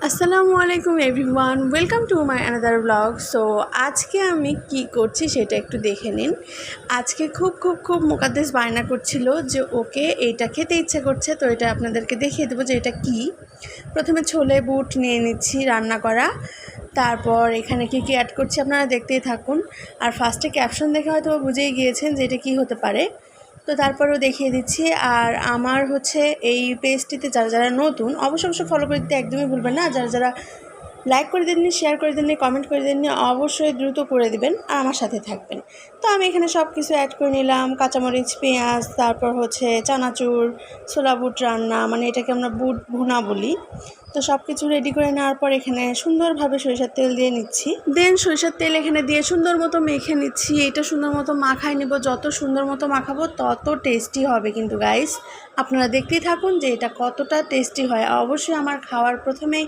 আসসালামু আলাইকুম everyone, welcome to my another blog. So আজকে আমি কি করছি সেটা একটু দেখে নিন। আজকে খুব মুকাদ্দেস বায়না করছিল যে ওকে এইটা খেতে ইচ্ছে করছে, তো এটা আপনাদেরকে দেখিয়ে দেবো যে এটা কি। প্রথমে ছোলে বুট নিয়ে নিচ্ছি রান্না করা, তারপর এখানে কি অ্যাড করছি আপনারা দেখতেই থাকুন। আর ফার্স্টে ক্যাপশন দেখে হয়তো বুঝেই গিয়েছেন যে এটা কী হতে পারে, তো তারপরেও দেখিয়ে দিচ্ছি। আর আমার হচ্ছে এই পেজটিতে যারা নতুন অবশ্যই ফলো করে দিতে একদমই ভুলবেন না। যারা লাইক করে দেননি, শেয়ার করে দেননি, কমেন্ট করে দেননি, অবশ্যই দ্রুত করে দিবেন আর আমার সাথে থাকবেন। তো আমি এখানে সব কিছু অ্যাড করে নিলাম, কাঁচামরিচ, পেঁয়াজ, তারপর হচ্ছে চানাচুর, ছোলা বুট রান্না, মানে এটাকে আমরা বুট ভুনা বলি। তো সব কিছু রেডি করে নেওয়ার পর এখানে সুন্দরভাবে সরিষার তেল দিয়ে নিচ্ছি। দেন সরিষার তেল এখানে দিয়ে সুন্দর মতো মেখে নিচ্ছি। এটা সুন্দর মতো মাখায় নেব, যত সুন্দর মতো মাখাবো তত টেস্টি হবে কিন্তু গাইস। আপনারা দেখতেই থাকুন যে এটা কতটা টেস্টি হয়। অবশ্যই আমার খাওয়ার প্রথমেই